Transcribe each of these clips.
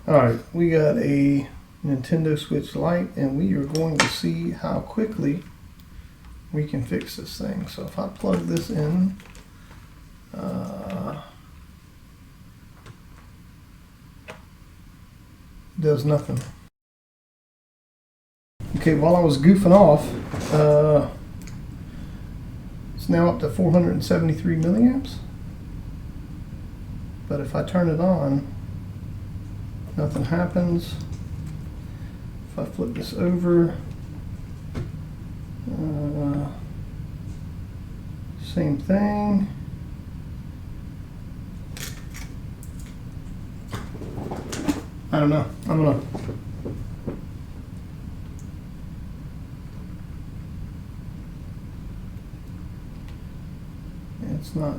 Alright, we got a Nintendo Switch Lite, and we are going to see how quickly we can fix this thing. So if I plug this in, does nothing. Okay, while I was goofing off, it's now up to 473 milliamps. But if I turn it on, nothing happens. If I flip this over, same thing. I don't know. I'm gonna it's not.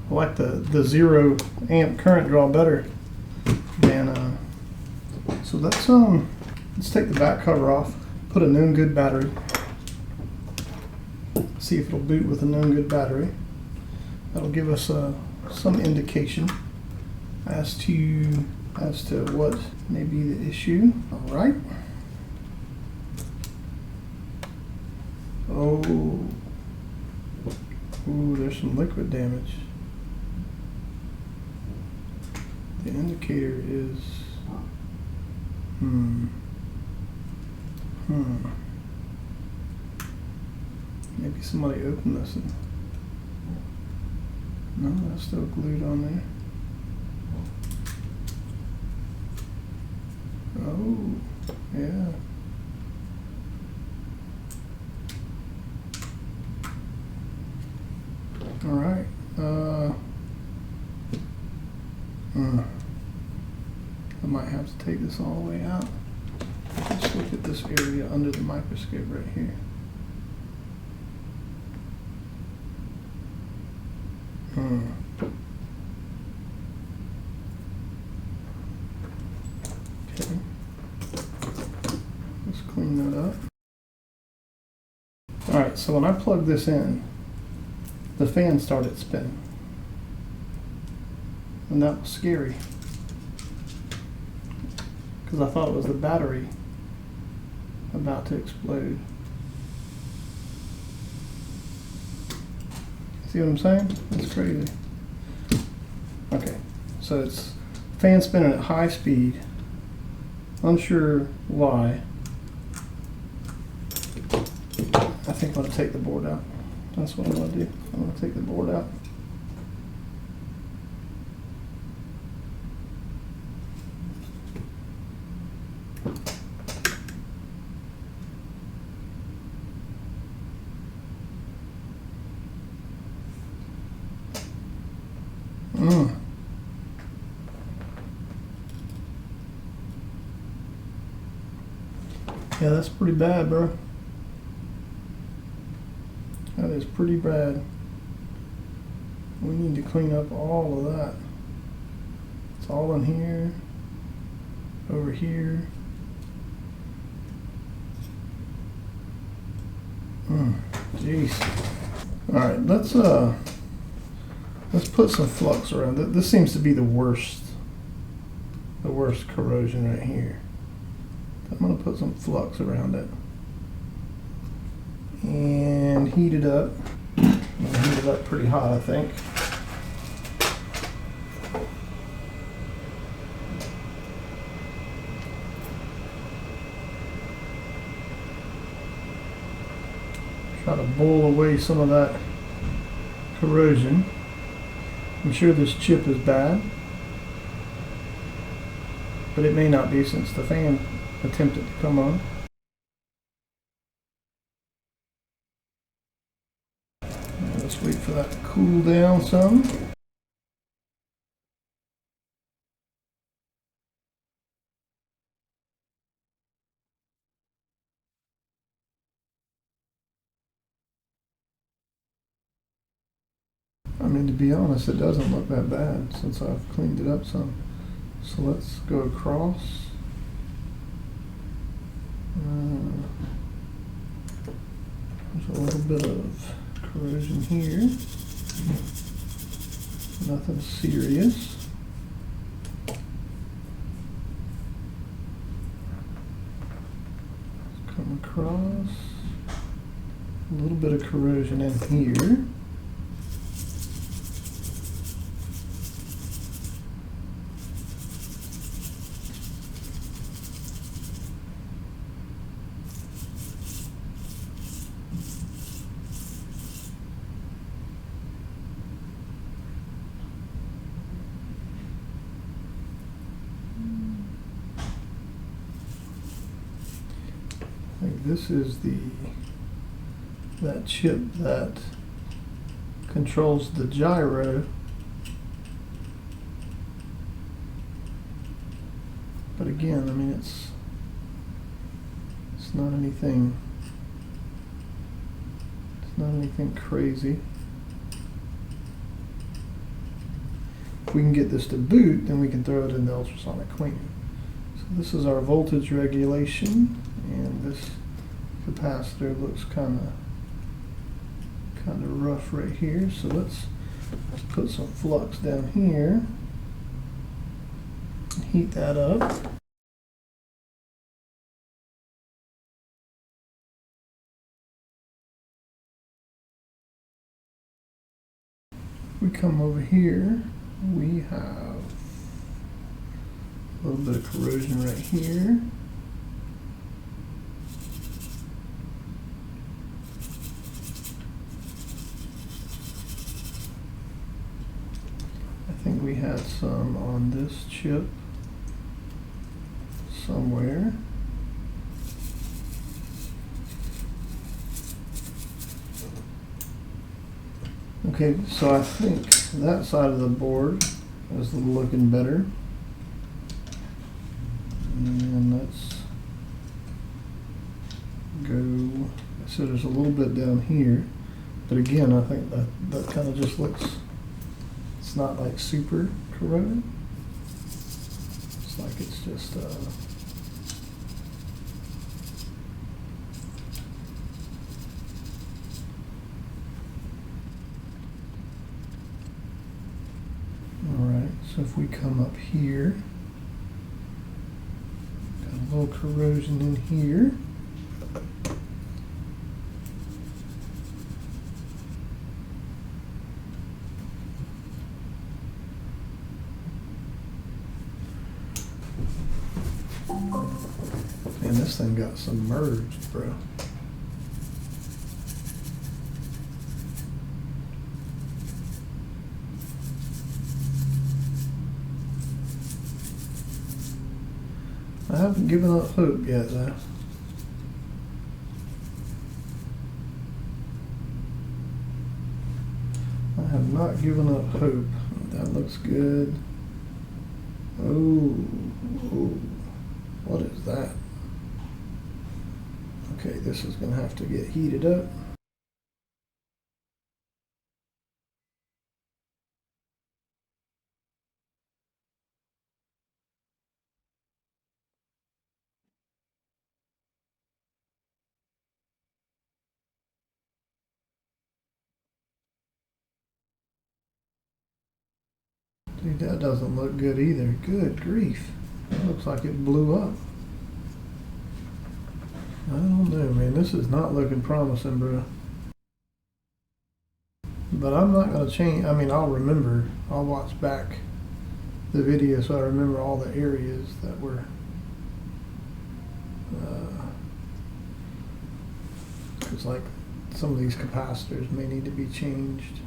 I like the 0 amp current draw better than so let's take the back cover off, put a known good battery, see if it'll boot with a known good battery. That'll give us some indication as to what may be the issue. All right. Oh, ooh, there's some liquid damage. The indicator is maybe somebody opened this and no, that's still glued on there. Oh, yeah. All right. I might have to take this all the way out. Let's look at this area under the microscope right here. Okay. Let's clean that up. All right, so when I plugged this in, the fan started spinning. And that was scary, because I thought it was the battery about to explode. See what I'm saying? That's crazy. Okay, so it's fan spinning at high speed. Unsure why. I think I'm going to take the board out. That's what I'm going to do. I'm going to take the board out. Yeah, that's pretty bad, bro. That is pretty bad. We need to clean up all of that. It's all in here, over here. Jeez. All right, let's put some flux around it. This seems to be the worst corrosion right here. I'm going to put some flux around it and heat it up. I'm going to heat it up pretty hot, I think. Try to boil away some of that corrosion. I'm sure this chip is bad, but it may not be since the fan attempted to come on. Let's wait for that to cool down some. I mean, to be honest, it doesn't look that bad since I've cleaned it up some. So let's go across. There's a little bit of corrosion here. Nothing serious. across. A little bit of corrosion in here. I think this is that chip that controls the gyro. But again, I mean, it's not anything crazy. If we can get this to boot, then we can throw it into ultrasonic cleaning. So this is our voltage regulation, and this capacitor looks kind of rough right here. So let's put some flux down here, heat that up. We come over here, we have a little bit of corrosion right here. I think we had some on this chip somewhere. Okay, so I think that side of the board is looking better. And let's go, so there's a little bit down here, but again, I think that kind of just looks, it's not like super corroded. It's like it's just alright, so if we come up here, got a little corrosion in here. Man, this thing got submerged, bro. I haven't given up hope yet, though. I have not given up hope. That looks good. Oh, what is that? Okay, this is going to have to get heated up. Dude, that doesn't look good either. Good grief. That looks like it blew up. I don't know, man. This is not looking promising, bro. But I'm not going to change. I mean, I'll watch back the video so I remember all the areas that were because like some of these capacitors may need to be changed.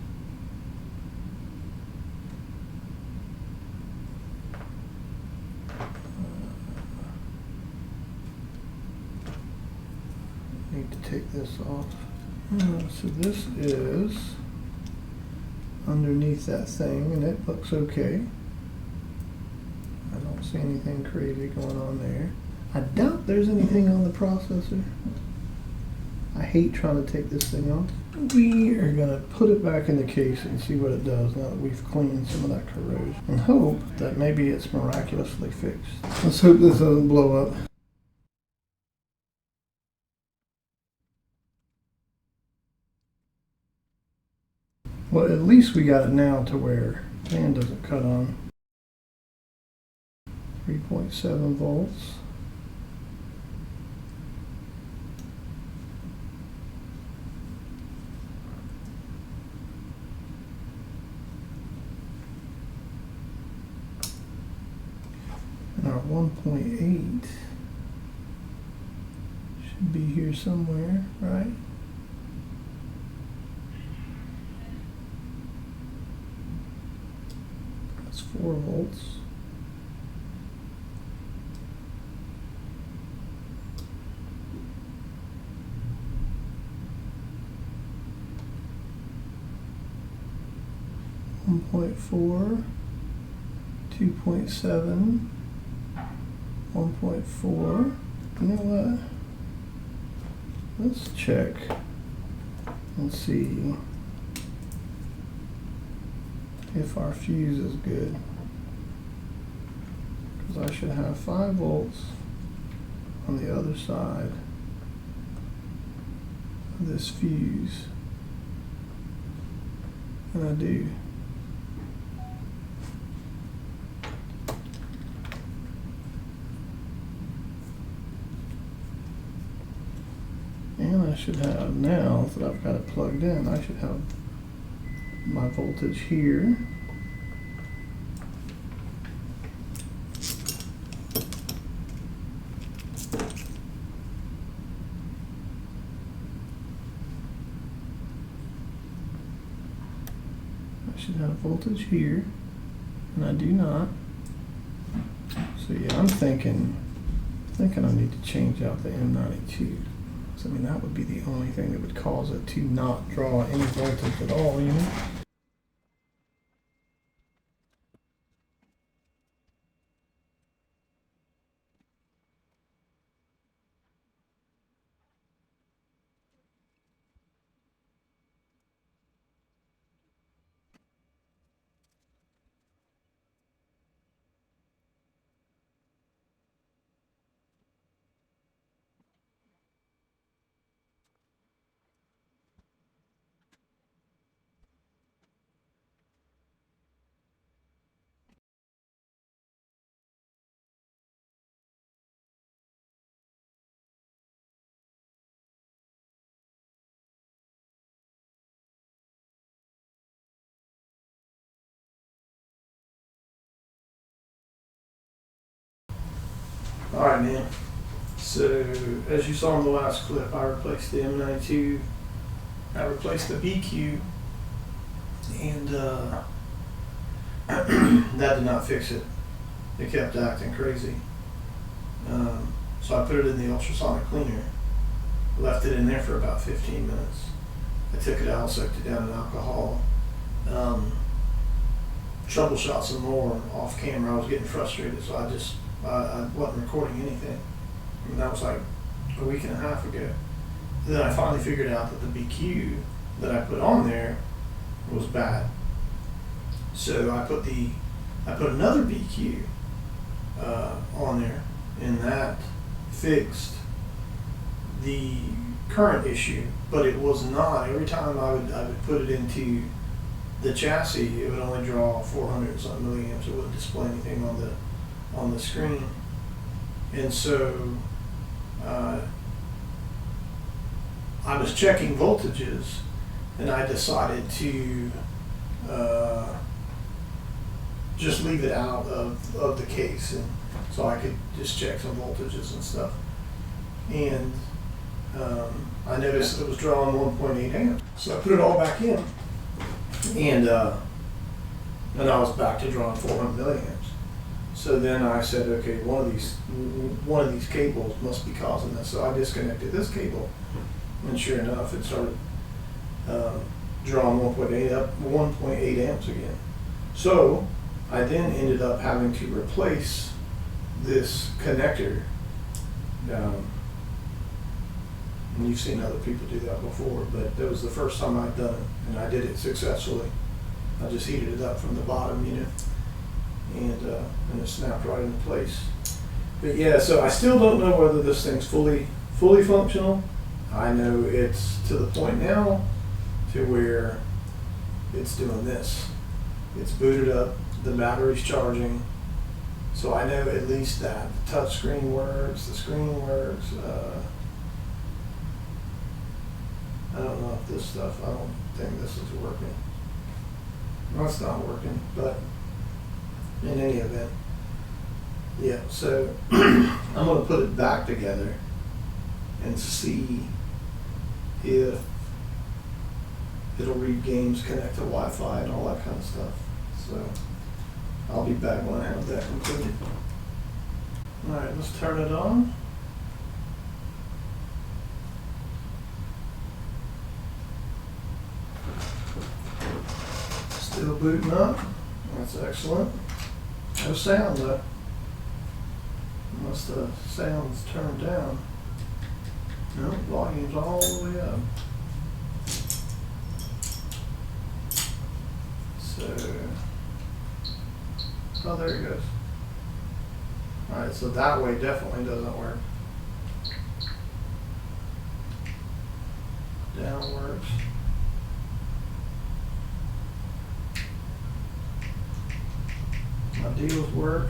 Need to take this off. So this is underneath that thing, and it looks okay. I don't see anything crazy going on there. I doubt there's anything on the processor. I hate trying to take this thing off. We are going to put it back in the case and see what it does now that we've cleaned some of that corrosion, and hope that maybe it's miraculously fixed. Let's hope this doesn't blow up. Well, at least we got it now to where fan doesn't cut on. 3.7 volts. our 1.8 should be here somewhere, right? That's 4 volts. One point 4, 2.7, 1.4. You know what? Let's check and see if our fuse is good. Because I should have 5 volts on the other side of this fuse. And I do. And I should have, now that I've got it plugged in, I should have my voltage here. I should have voltage here, and I do not. So yeah, I'm thinking I need to change out the M92. I mean, that would be the only thing that would cause it to not draw any voltage at all, you know? Alright, man. So, as you saw in the last clip, I replaced the M92, I replaced the BQ, and that did not fix it. It kept acting crazy. So I put it in the ultrasonic cleaner, left it in there for about 15 minutes. I took it out, soaked it down in alcohol, troubleshot some more off camera. I was getting frustrated, so I wasn't recording anything. And that was like a week and a half ago. Then I finally figured out that the BQ that I put on there was bad. So I put another BQ on there, and that fixed the current issue, but it was not. Every time I would put it into the chassis, it would only draw 400 and something milliamps. It wouldn't display anything on the screen. And so I was checking voltages, and I decided to just leave it out of the case, and so I could just check some voltages and stuff. And I noticed that it was drawing 1.8 amps. So I put it all back in, and I was back to drawing 400 milliamps. So then I said, okay, one of these cables must be causing this. So I disconnected this cable, and sure enough, it started drawing 1.8 amps again. So I then ended up having to replace this connector. And you've seen other people do that before, but that was the first time I'd done it, and I did it successfully. I just heated it up from the bottom, you know, and it snapped right into place. But yeah, so I still don't know whether this thing's fully functional. I know it's to the point now to where it's doing this. It's booted up, the battery's charging, so I know at least that the touch screen works, the screen works. I don't know if this stuff, I don't think this is working. No, it's not working, but in any event, Yeah, so I'm gonna put it back together and see if it'll read games, connect to Wi-Fi and all that kind of stuff. So I'll be back when I have that completed. All right, let's turn it on. Still booting up. That's excellent. No sound though. Unless the sound's turned down. No, volume's all the way up. So, oh, there it goes. All right, so that way definitely doesn't work. Down works. My deals work.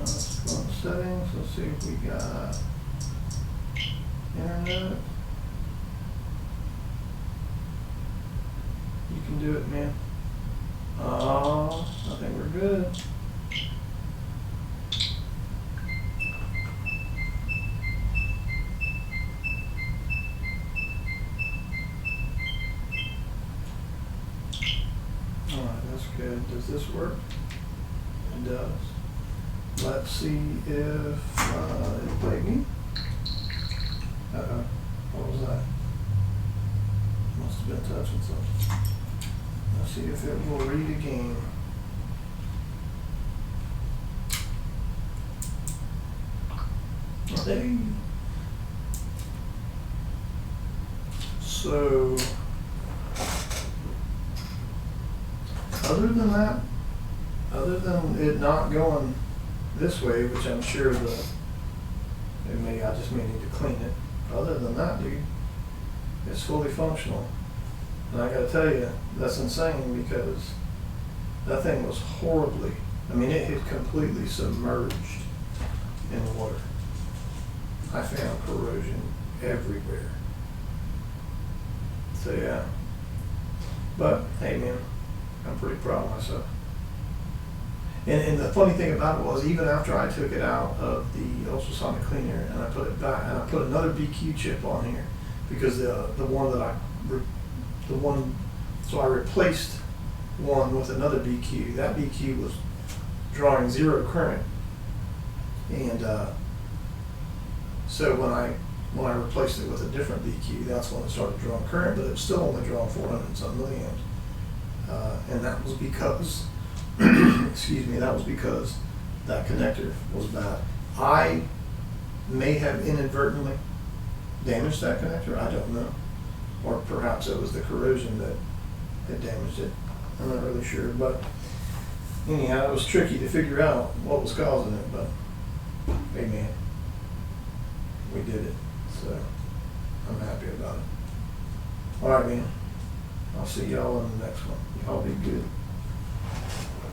Let's go on settings. Let's see if we got internet. You can do it, man. Oh, I think we're good. Alright, that's good. Does this work? It does. Let's see if it'll play me. Uh-oh. What was that? Must have been touching something. Let's see if it will read a game. Hey. So, other than that, other than it not going this way, which I'm sure I just may need to clean it. Other than that, dude, it's fully functional. And I gotta tell you, that's insane because that thing was horribly, I mean, it had completely submerged in water. I found corrosion everywhere. So yeah. But hey man, I'm pretty proud of myself. And the funny thing about it was, even after I took it out of the ultrasonic cleaner and I put it back, and I put another BQ chip on here, because the one that so I replaced one with another BQ. That BQ was drawing zero current, and so when I replaced it with a different BQ, that's when it started drawing current, but it was still only drawing 400 some milliamps, and that was because excuse me, that was because that connector was bad. I may have inadvertently damaged that connector, I don't know. Or perhaps it was the corrosion that had damaged it. I'm not really sure, but anyhow, it was tricky to figure out what was causing it, but hey man, we did it, so I'm happy about it. All right, man, I'll see y'all in the next one. Y'all be good.